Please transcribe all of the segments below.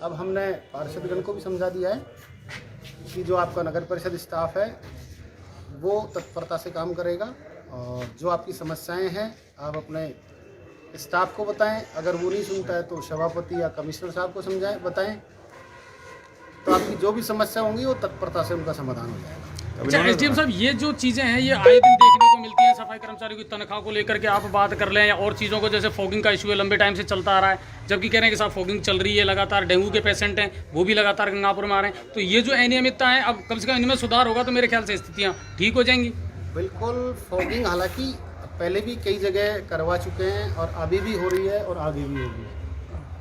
अब हमने पार्षदगण को भी समझा दिया है कि जो आपका नगर परिषद स्टाफ है वो तत्परता से काम करेगा और जो आपकी समस्याएं हैं आप अपने स्टाफ को बताएं। अगर वो नहीं सुनता है तो सभापति या कमिश्नर साहब को समझाएं, बताएं, तो आपकी जो भी समस्या होंगी वो तत्परता से उनका समाधान हो जाएगा। अच्छा एसडीएम साहब, ये जो चीज़ें हैं ये आए दिन देखने को मिलती हैं। सफाई कर्मचारियों की तनख्वाह को लेकर के आप बात कर लें या और चीज़ों को, जैसे फॉगिंग का इशू है, लंबे टाइम से चलता आ रहा है, जबकि कह रहे हैं कि साहब फॉगिंग चल रही है लगातार, डेंगू के पेशेंट हैं वो भी लगातार गंगापुर में आ रहे हैं। तो ये जो अनियमितता है, अब कम से कम इनमें सुधार होगा तो मेरे ख्याल से स्थितियाँ ठीक हो जाएंगी। बिल्कुल, फॉगिंग हालांकि पहले भी कई जगह करवा चुके हैं और अभी भी हो रही है और आगे भी होगी,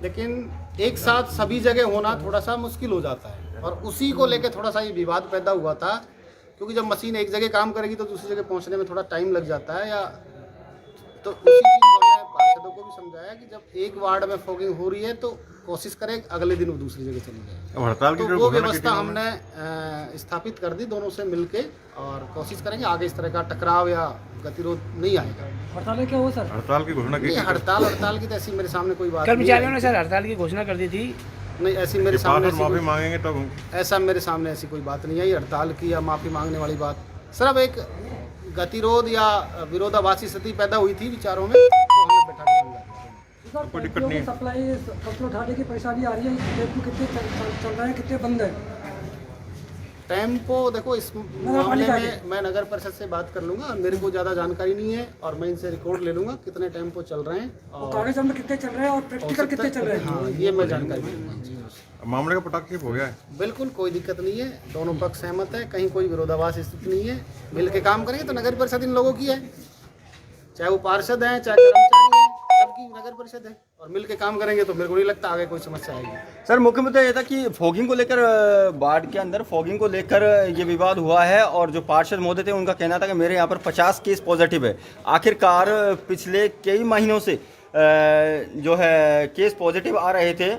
लेकिन एक साथ सभी जगह होना थोड़ा सा मुश्किल हो जाता है और उसी को लेकर थोड़ा सा ये विवाद पैदा हुआ था, क्योंकि जब मशीन एक जगह काम करेगी तो दूसरी जगह पहुंचने में थोड़ा टाइम लग जाता है। या तो उसी चीज़ को हमने पार्षदों को भी समझाया कि जब एक वार्ड में फॉगिंग हो रही है तो कोशिश करें अगले दिन वो दूसरी जगह चली जाए। हड़ताल की तो वो व्यवस्था हमने स्थापित कर दी दोनों से मिलके, और कोशिश करेंगे आगे इस तरह का टकराव या गतिरोध नहीं आएगा। हड़ताल क्या हुआ सर? हड़ताल की घोषणा की? हड़ताल की तो ऐसी मेरे सामने कोई बात कर्मचारियों ने सर हड़ताल की घोषणा कर दी थी। नहीं, ऐसी मेरे सामने माफी मांगेंगे तो ऐसा मेरे सामने ऐसी कोई बात नहीं आई हड़ताल की या माफ़ी मांगने वाली बात। सर अब एक गतिरोध या विरोधाभासी स्थिति पैदा हुई थी विचारों में, तो हमने बैठा के समझा। कोई दिक्कत नहीं। सप्लाई फसल उठाने की परेशानी आ रही है, टेम्पो कितने चल रहे हैं, कितने बंद है? टेम्पो देखो, इस मामले में मैं नगर परिषद से बात कर लूँगा, मेरे को ज़्यादा जानकारी नहीं है और मैं इनसे रिकॉर्ड ले लूँगा कितने टेम्पो चल रहे हैं और कागज में कितने चल रहे हैं और प्रैक्टिकल कितने चल रहे हैं। हाँ, ये मैं जानकारी दूँगा। मामले का पटाक्षेप हो गया है। बिल्कुल कोई दिक्कत नहीं है, दोनों पक्ष सहमत है, कहीं कोई विरोधाभास स्थिति नहीं है, मिल के काम करेंगे तो नगर परिषद इन लोगों की है, चाहे वो पार्षद हैं चाहे कर्मचारी हैं, सबकी नगर परिषद है और मिल के काम करेंगे तो मेरे को नहीं लगता आगे कोई समस्या आएगी। सर मुख्य मुद्दा ये था कि फॉगिंग को लेकर वार्ड के अंदर फॉगिंग को लेकर ये विवाद हुआ है और जो पार्षद महोदय थे उनका कहना था कि मेरे यहाँ पर 50 केस पॉजिटिव है। आखिरकार पिछले कई महीनों से जो है केस पॉजिटिव आ रहे थे,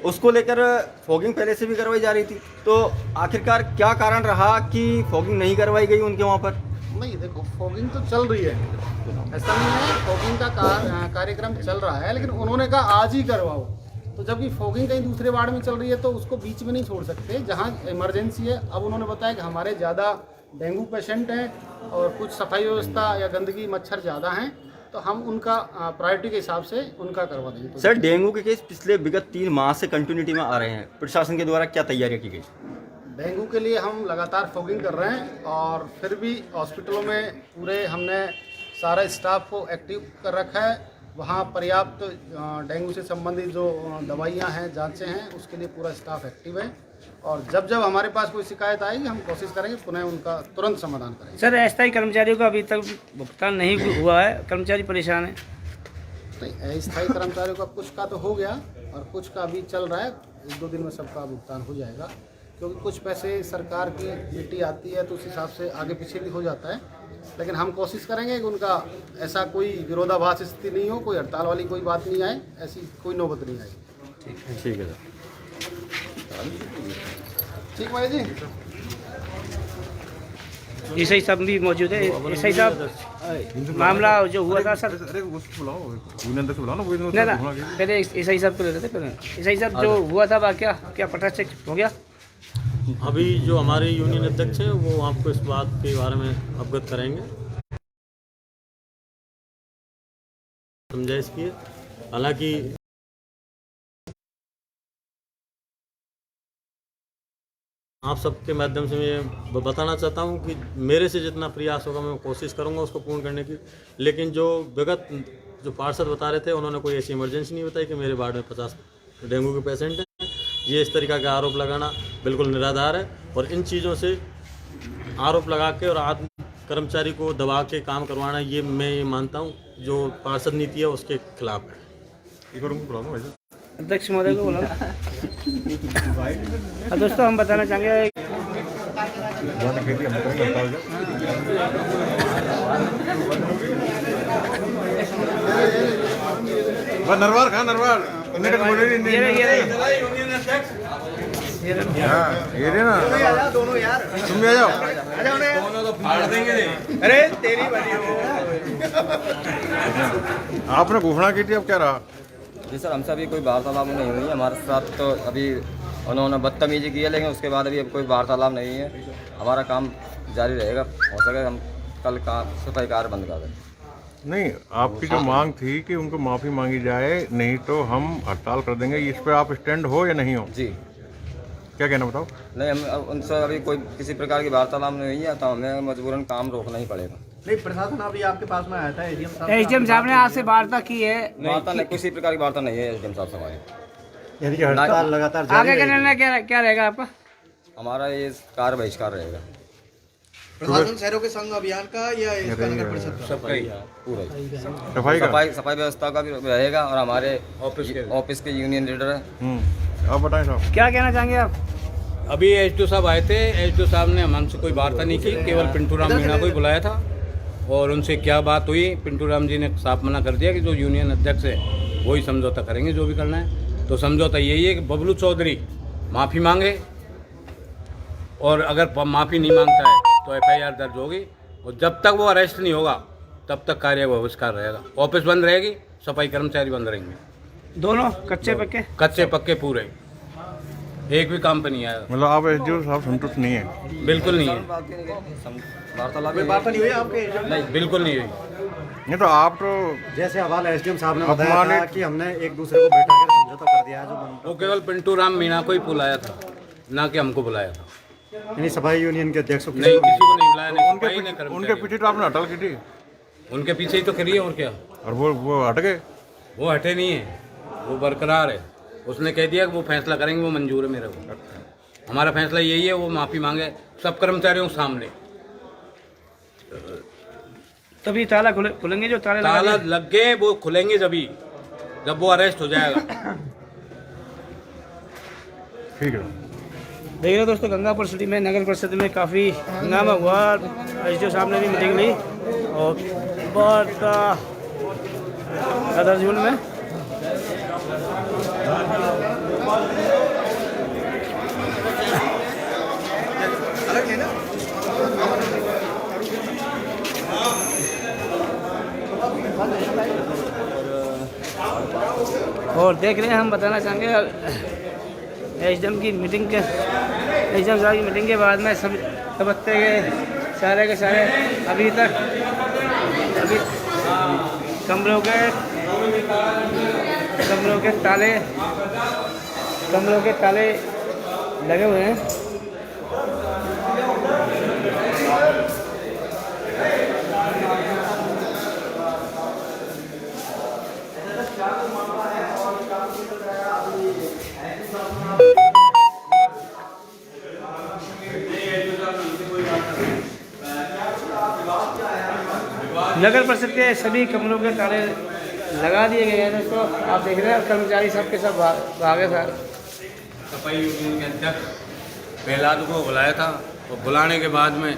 उसको लेकर फॉगिंग पहले से भी करवाई जा रही थी, तो आखिरकार क्या कारण रहा कि फॉगिंग नहीं करवाई गई उनके वहाँ पर? नहीं देखो, फॉगिंग तो चल रही है, ऐसा नहीं है, फॉगिंग का कार्यक्रम चल रहा है, लेकिन उन्होंने कहा आज ही करवाओ। तो जबकि फॉगिंग कहीं दूसरे वार्ड में चल रही है तो उसको बीच में नहीं छोड़ सकते जहाँ इमरजेंसी है। अब उन्होंने बताया कि हमारे ज़्यादा डेंगू पेशेंट हैं और कुछ सफाई व्यवस्था या गंदगी मच्छर ज़्यादा हैं, तो हम उनका प्रायोरिटी के हिसाब से उनका करवा देंगे। सर डेंगू के केस पिछले विगत 3 माह से कंटिन्यूटी में आ रहे हैं, प्रशासन के द्वारा क्या तैयारियां की गई? डेंगू के लिए हम लगातार फॉगिंग कर रहे हैं और फिर भी हॉस्पिटलों में पूरे हमने सारा स्टाफ को एक्टिव कर रखा है। वहाँ पर्याप्त डेंगू से संबंधित जो दवाइयाँ हैं, जांचें हैं, उसके लिए पूरा स्टाफ एक्टिव है और जब जब हमारे पास कोई शिकायत आएगी हम कोशिश करेंगे पुनः उनका तुरंत समाधान करेंगे। सर अस्थायी कर्मचारियों का अभी तक भुगतान नहीं हुआ है, कर्मचारी परेशान है। नहीं, अस्थायी कर्मचारियों का कुछ का तो हो गया और कुछ का अभी चल रहा है, 1-2 दिन में सबका भुगतान हो जाएगा, क्योंकि कुछ पैसे सरकार की ड्यूटी आती है तो उस हिसाब से आगे पीछे भी हो जाता है। लेकिन हम कोशिश करेंगे कि उनका ऐसा कोई विरोधाभास स्थिति नहीं हो, कोई हड़ताल वाली कोई बात नहीं आए, ऐसी कोई नौबत नहीं आएगी। ठीक है सर। ठीक भाई जी। एसआई साहब भी मौजूद है। एसआई साहब मामला जो हुआ था सर, अरे उसको बुलाओ, यूनियन से बुलाओ ना, वो ना पहले एसआई साहब को ले लेते। पहले एसआई साहब जो हुआ था वाकया क्या पता चेक हो गया? अभी जो हमारे यूनियन अध्यक्ष हैं वो आपको इस बात के बारे में अवगत करेंगे, समझाइश की। हालांकि आप सबके माध्यम से मैं बताना चाहता हूं कि मेरे से जितना प्रयास होगा मैं कोशिश करूंगा उसको पूर्ण करने की। लेकिन जो विगत जो पार्षद बता रहे थे उन्होंने कोई ऐसी इमरजेंसी नहीं बताई कि मेरे वार्ड में 50 डेंगू के पेशेंट हैं। ये इस तरीक़ा का आरोप लगाना बिल्कुल निराधार है और इन चीज़ों से आरोप लगा के और कर्मचारी को दबा के काम करवाना, ये मैं ये मानता हूँ जो पार्षद नीति है उसके खिलाफ है। अध्यक्ष महोदय को बोला। दोस्तों हम बताना चाहेंगे नरवार कहाँ नरवार ये रे ना दोनों यार, तुम भी आ जाओ। दोनों तो फाड़ देंगे। अरे तेरी वाली हो। आपने घोषणा की थी, अब क्या रहा? जी सर, हमसे अभी कोई वार्तालाप नहीं हुई है। हमारे साथ तो अभी उन्होंने बदतमीजी की है, लेकिन उसके बाद अभी कोई वार्तालाप नहीं है। हमारा काम जारी रहेगा, हो सके हम कल का सफाई कार्य बंद कर दें। नहीं, आपकी जो मांग थी कि उनको माफ़ी मांगी जाए, नहीं तो हम हड़ताल कर देंगे, इस पे आप स्टैंड हो या नहीं हो? जी, क्या कहना बताओ? नहीं, हम उनसे अभी कोई किसी प्रकार की वार्तालाप नहीं हुई है, तो हमें मजबूरन काम रोकना ही पड़ेगा। नहीं, प्रशासन अभी आपके पास में आया था, एसडीएम साहब ने आपसे वार्ता की है? वार्ता नहीं, किसी प्रकार की वार्ता नहीं है एसडीएम साहब से हमारी। यानी कि हड़ताल लगातार आगे का निर्णय क्या रहेगा आपका? हमारा ये कार्य बहिष्कार रहेगा प्रशासन शहरों के संघ अभियान का या इसका नगर परिषद का? पूरा ही। सफाई का? सफाई व्यवस्था का भी रहेगा, और हमारे ऑफिस के यूनियन लीडर हैं। आप बताएं साहब। क्या कहना चाहेंगे आप? अभी एसडीओ साहब आए थे, एसडीओ साहब ने हमसे कोई वार्ता नहीं की, केवल पिंटू राम मीणा को ही बुलाया था। और उनसे क्या बात हुई, पिंटू राम जी ने साफ मना कर दिया कि जो यूनियन अध्यक्ष है वही समझौता करेंगे, जो भी करना है। तो समझौता यही है कि बबलू चौधरी माफ़ी मांगे, और अगर माफ़ी नहीं मांगता है तो एफआईआर दर्ज होगी, और जब तक वो अरेस्ट नहीं होगा तब तक कार्य बहिष्कार रहेगा। ऑफिस बंद रहेगी, सफाई कर्मचारी बंद रहेंगे। दोनों कच्चे पक्के? कच्चे पक्के पूरे, एक भी काम पे नहीं आया। मतलब आप एसडीओ साहब संतुष्ट नहीं है? बिल्कुल नहीं है, वार्तालाप वार्ता नहीं हुई आपके? नहीं बिल्कुल नहीं हुई। नहीं तो आप तो जैसे हवाला एसडीएम साहब ने बताया बताया था था कि हमने एक दूसरे को बैठा कर समझौता कर दिया है, जो वो केवल पिंटू राम मीणा को ही बुलाया था, ना कि हमको बुलाया था। यानी सफाई यूनियन के अध्यक्ष को नहीं, किसी को नहीं बुलाया, नहीं सफाई ने उनके पीछे तो आपने हड़ताल की थी। उनके पीछे ही तो करी है, और क्या। और वो हट गए? वो हटे नहीं है, वो बरकरार है। उसने कह दिया कि वो फैसला करेंगे, वो मंजूर है मेरे को। हमारा फैसला यही है, वो माफ़ी मांगे सब कर्मचारियों के सामने। तभी ताला खुलेंगे, जो ताले ताला लग गए वो खुलेंगे जब वो अरेस्ट हो जाएगा। ठीक है। देख रहे हो दोस्तों, गंगापुर सिटी में नगर परिषद में काफ़ी हंगामा हुआ। एसडीओ साहब ने भी मीटिंग ली, और बहुत अदर जोन में और देख रहे हैं, हम बताना चाहेंगे एसडीएम की मीटिंग के एसडीएम साहब की मीटिंग के बाद में सब तबत्ते के सारे अभी कमरों के ताले लगे हुए हैं। नगर परिषद के सभी कमरों के ताले लगा दिए गए हैं दोस्तों, आप देख रहे हैं। कर्मचारी सबके सब भागे सर। सफाई यूनियन के अध्यक्ष प्रहलाद को बुलाया था, और बुलाने के बाद में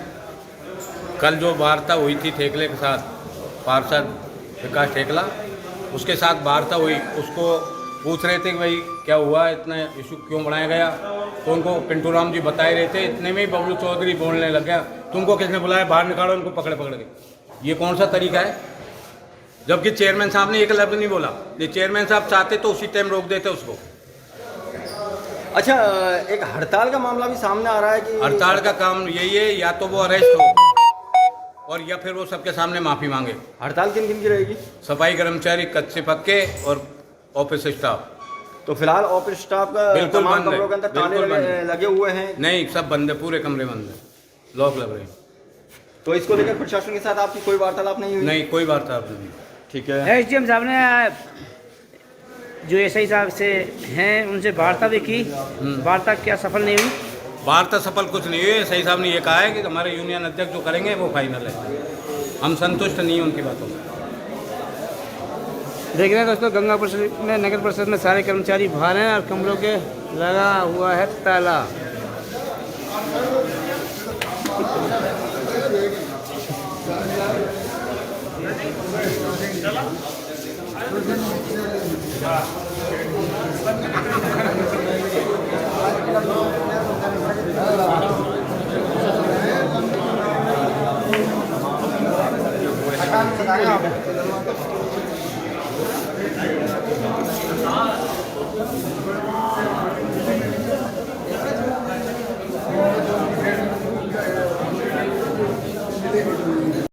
कल जो वार्ता हुई थी ठेकले के साथ, पार्षद विकास ठेकला, उसके साथ वार्ता हुई। उसको पूछ रहे थे कि भाई क्या हुआ, इतना इशू क्यों बढ़ाया गया, तो उनको पिंटू राम जी बता ही रहे थे। इतने में ही बबलू चौधरी बोलने लग गया, तुमको किसने बुलाया, बाहर निकालो उनको पकड़ के। ये कौन सा तरीका है, जबकि चेयरमैन साहब ने एक लफ्ज़ नहीं बोला। ये चेयरमैन साहब चाहते तो उसी टाइम रोक देते उसको। अच्छा, एक हड़ताल का मामला भी सामने आ रहा है कि हड़ताल का काम यही है, या तो वो अरेस्ट हो, और या फिर वो सबके सामने माफ़ी मांगे। हड़ताल किन किन की रहेगी? सफाई कर्मचारी, कच्चे पक्के और ऑफिस स्टाफ। तो फिलहाल ऑफिस स्टाफ का बिल्कुल तमाम बंद है, कमरों के अंदर ताले बिल्कुल बंद है। लगे हुए हैं? नहीं, सब बंद है, पूरे कमरे बंद है, लॉक लग रहे हैं। तो इसको लेकर प्रशासन के साथ आपकी कोई वार्तालाप नहीं हुई? नहीं, कोई वार्तालाप नहीं। ठीक है। एसडीएम साहब ने जो एसआई साहब से हैं उनसे वार्ता भी की, वार्ता क्या सफल नहीं हुई? वार्ता सफल कुछ नहीं हुई। सही साहब ने ये कहा है कि हमारे यूनियन अध्यक्ष जो करेंगे वो फाइनल है, हम संतुष्ट नहीं हैं उनकी बातों से। देख रहे हैं दोस्तों, गंगापुर में नगर परिषद में सारे कर्मचारी बाहर हैं, और कमरों के लगा हुआ है ताला।